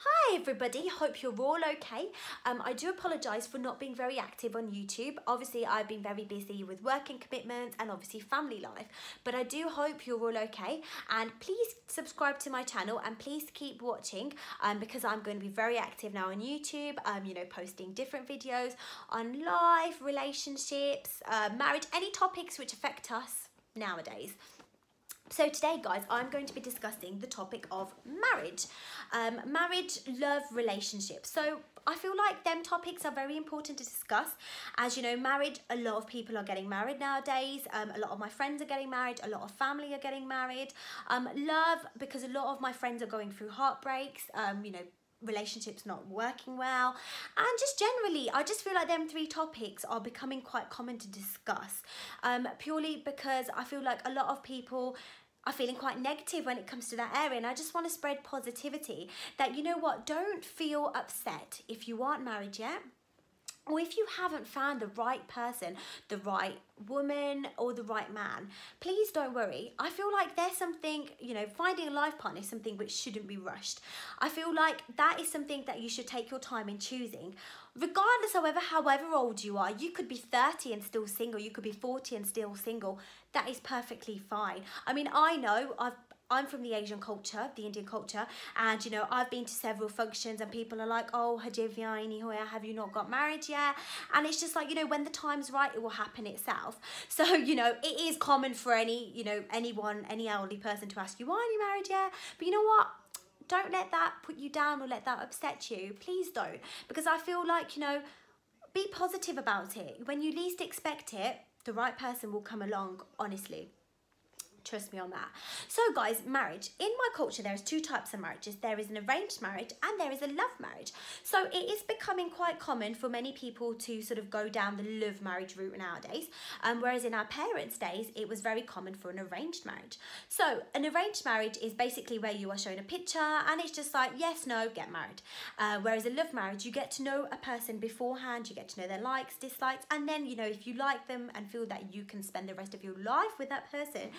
Hi everybody, hope you're all okay. I do apologise for not being very active on YouTube. Obviously I've been very busy with working commitments and obviously family life, but I do hope you're all okay, and please subscribe to my channel and please keep watching because I'm going to be very active now on YouTube, posting different videos on life, relationships, marriage, any topics which affect us nowadays. So today, guys, I'm going to be discussing the topic of marriage. Marriage, love, relationships. So I feel like them topics are very important to discuss. As you know, marriage, a lot of people are getting married nowadays. A lot of my friends are getting married. A lot of family are getting married. Love, because a lot of my friends are going through heartbreaks, relationships not working well, and just generally I just feel like them three topics are becoming quite common to discuss, purely because I feel like a lot of people are feeling quite negative when it comes to that area, and I just want to spread positivity that, you know what, don't feel upset if you aren't married yet, or if you haven't found the right person, the right woman or the right man. Please don't worry. I feel like there's something, finding a life partner is something which shouldn't be rushed. I feel like that is something that you should take your time in choosing. Regardless, however old you are, you could be 30 and still single, you could be 40 and still single. That is perfectly fine. I mean, I know I'm from the Asian culture, the Indian culture, and I've been to several functions and people are like, oh, have you not got married yet? And it's just like, when the time's right, it will happen itself. So, it is common for any elderly person to ask you, why aren't you married yet? But you know what? Don't let that put you down or let that upset you. Please don't. Because I feel like, be positive about it. When you least expect it, the right person will come along, honestly. Trust me on that. So guys, marriage. In my culture, there's two types of marriages. There is an arranged marriage and there is a love marriage. So it is becoming quite common for many people to sort of go down the love marriage route nowadays. Whereas in our parents' days, it was very common for an arranged marriage. So an arranged marriage is basically where you are shown a picture and it's just like, yes, no, get married. Whereas a love marriage, you get to know a person beforehand, you get to know their likes, dislikes, and then, if you like them and feel that you can spend the rest of your life with that person,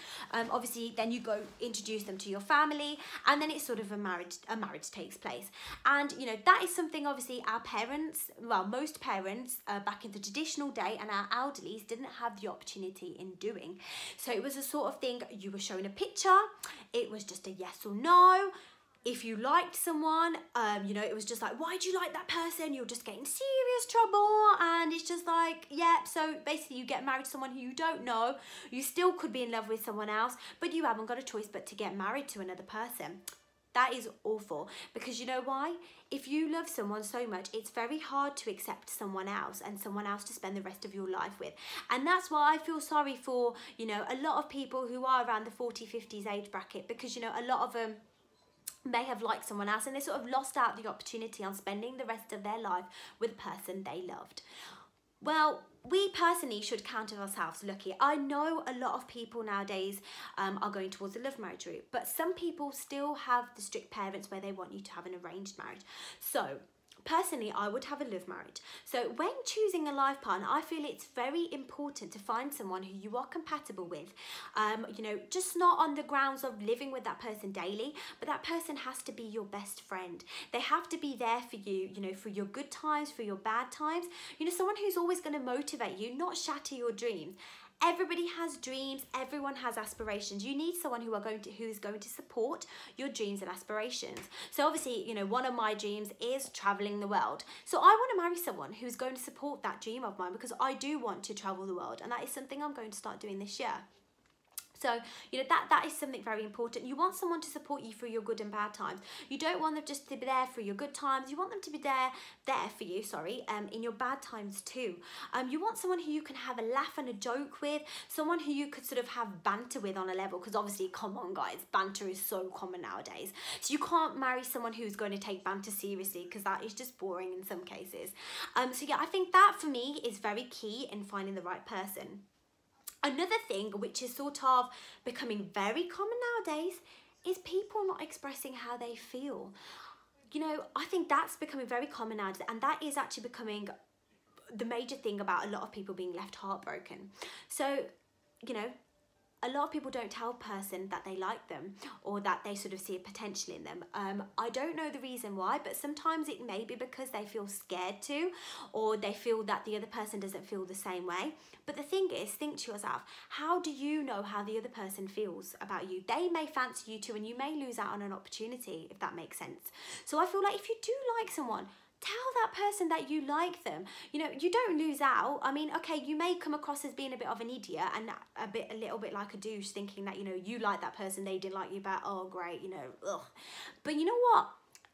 obviously then you go introduce them to your family, and then it's sort of a marriage takes place. And that is something obviously our parents, well, most parents back in the traditional day and our elderlies didn't have the opportunity in doing. So it was a sort of thing, you were shown a picture, it was just a yes or no. If you liked someone, it was just like, why do you like that person? You're just getting serious trouble. And it's just like, yeah, so basically you get married to someone who you don't know. You still could be in love with someone else, but you haven't got a choice but to get married to another person. That is awful, because you know why? If you love someone so much, it's very hard to accept someone else and someone else to spend the rest of your life with. And that's why I feel sorry for, a lot of people who are around the 40s, 50s age bracket, because, a lot of them may have liked someone else and they sort of lost out the opportunity on spending the rest of their life with a person they loved. Well, we personally should count ourselves lucky. I know a lot of people nowadays are going towards the love marriage route, but some people still have the strict parents where they want you to have an arranged marriage. So personally, I would have a love marriage. So when choosing a life partner, I feel it's very important to find someone who you are compatible with. Just not on the grounds of living with that person daily, but that person has to be your best friend. They have to be there for you, for your good times, for your bad times. Someone who's always going to motivate you, not shatter your dreams. Everybody has dreams, everyone has aspirations. You need someone who's going to support your dreams and aspirations. So obviously, one of my dreams is traveling the world. So I want to marry someone who's going to support that dream of mine, because I do want to travel the world, and that is something I'm going to start doing this year. So, that is something very important. You want someone to support you through your good and bad times. You don't want them just to be there for your good times. You want them to be there for you, in your bad times too. You want someone who you can have a laugh and a joke with, someone who you could sort of have banter with on a level, because obviously, come on guys, banter is so common nowadays. So you can't marry someone who's going to take banter seriously, because that is just boring in some cases. So yeah, I think that for me is very key in finding the right person. Another thing which is sort of becoming very common nowadays is people not expressing how they feel. I think that's becoming very common nowadays, and that is actually becoming the major thing about a lot of people being left heartbroken. So, a lot of people don't tell a person that they like them or that they sort of see a potential in them. I don't know the reason why, but sometimes it may be because they feel scared to, or they feel that the other person doesn't feel the same way. But the thing is, think to yourself, how do you know how the other person feels about you? They may fancy you too, and you may lose out on an opportunity, if that makes sense. So I feel like if you do like someone, tell that person that you like them. You know, you don't lose out. I mean, okay, you may come across as being a bit of an idiot and a little bit like a douche, thinking that, you know, you like that person, they didn't like you back. Oh, great, you know, ugh. But you know what?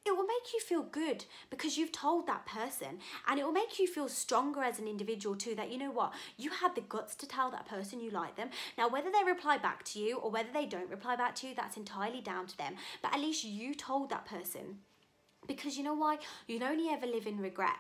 It will make you feel good because you've told that person, and it will make you feel stronger as an individual too, that, you know what, you had the guts to tell that person you like them. Now, whether they reply back to you or whether they don't reply back to you, that's entirely down to them. But at least you told that person. Because you know why? You can only ever live in regret.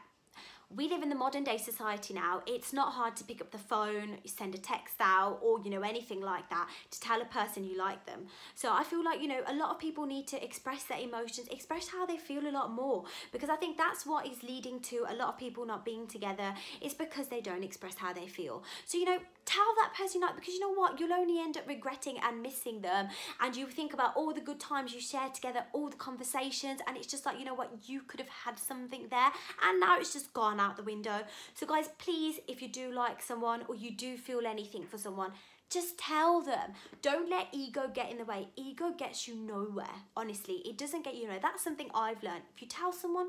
We live in the modern day society now. It's not hard to pick up the phone, send a text out, or, you know, anything like that to tell a person you like them. So I feel like, you know, a lot of people need to express their emotions, express how they feel a lot more, because I think that's what is leading to a lot of people not being together. It's because they don't express how they feel. So, you know, tell that person you like, because you know what, you'll only end up regretting and missing them, and you think about all the good times you shared together, all the conversations, and it's just like, you know what, you could have had something there, and now it's just gone out the window. So guys, please, if you do like someone or you do feel anything for someone, just tell them. Don't let ego get in the way. Ego gets you nowhere. Honestly, it doesn't get you nowhere. That's something I've learned. If you tell someone,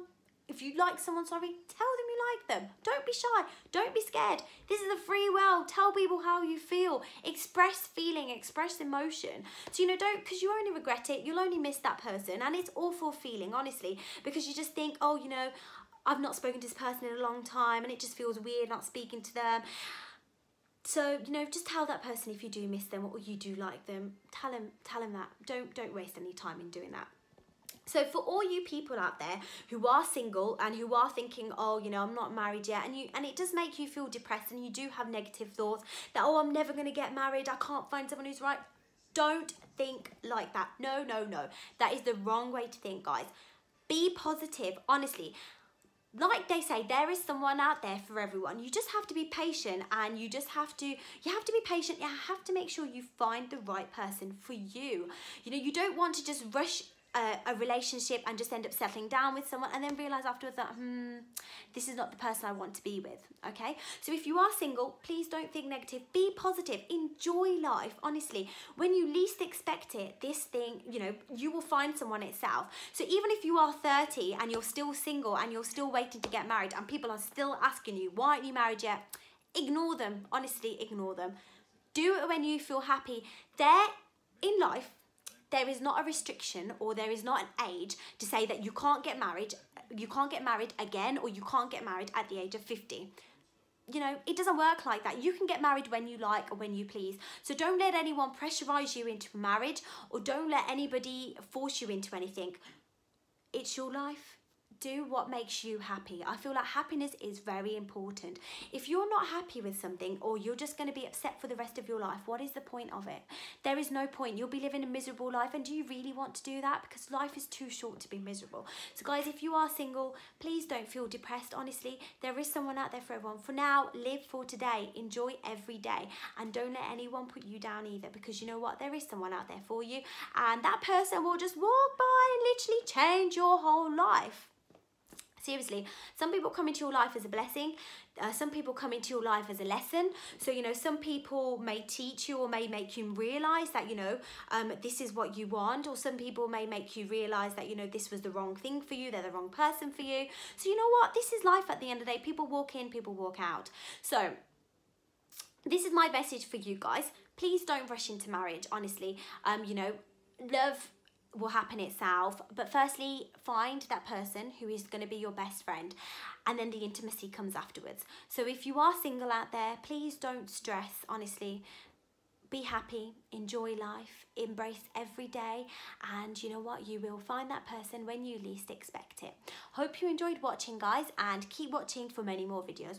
if you like someone, sorry, tell them you like them. Don't be shy. Don't be scared. This is a free world. Tell people how you feel. Express feeling, express emotion. So, you know, don't, because you only regret it. You'll only miss that person. And it's awful feeling, honestly, because you just think, oh, you know, I've not spoken to this person in a long time and it just feels weird not speaking to them. So, you know, just tell that person if you do miss them or you do like them. Tell them that. Don't waste any time in doing that. So for all you people out there who are single and who are thinking, oh, you know, I'm not married yet, and it does make you feel depressed and you do have negative thoughts that, oh, I'm never going to get married, I can't find someone who's right. Don't think like that. No, no, no. That is the wrong way to think, guys. Be positive, honestly. Like they say, there is someone out there for everyone. You just have to be patient, and you have to be patient. You have to make sure you find the right person for you. You know, you don't want to just rush a relationship and just end up settling down with someone and then realize afterwards that this is not the person I want to be with. Okay, so if you are single, please don't think negative. Be positive. Enjoy life. Honestly, when you least expect it, this thing, you know, you will find someone itself. So even if you are 30 and you're still single and you're still waiting to get married and people are still asking you, why aren't you married yet? Ignore them. Honestly, ignore them. Do it when you feel happy. There in life, there is not a restriction or there is not an age to say that you can't get married again, or you can't get married at the age of 50. You know, it doesn't work like that. You can get married when you like or when you please. So don't let anyone pressurize you into marriage, or don't let anybody force you into anything. It's your life. Do what makes you happy. I feel like happiness is very important. If you're not happy with something, or you're just going to be upset for the rest of your life, what is the point of it? There is no point. You'll be living a miserable life, and do you really want to do that? Because life is too short to be miserable. So guys, if you are single, please don't feel depressed. Honestly, there is someone out there for everyone. For now, live for today. Enjoy every day, and don't let anyone put you down either, because you know what? There is someone out there for you, and that person will just walk by and literally change your whole life. Seriously, some people come into your life as a blessing. Some people come into your life as a lesson. So, you know, some people may teach you or may make you realise that, you know, this is what you want. Or some people may make you realise that, you know, this was the wrong thing for you. They're the wrong person for you. So, you know what? This is life at the end of the day. People walk in, people walk out. So, this is my message for you guys. Please don't rush into marriage, honestly. You know, love will happen itself, but firstly, find that person who is going to be your best friend, and then the intimacy comes afterwards. So if you are single out there, please don't stress. Honestly, be happy, enjoy life, embrace every day, and you know what, you will find that person when you least expect it. Hope you enjoyed watching, guys, and keep watching for many more videos.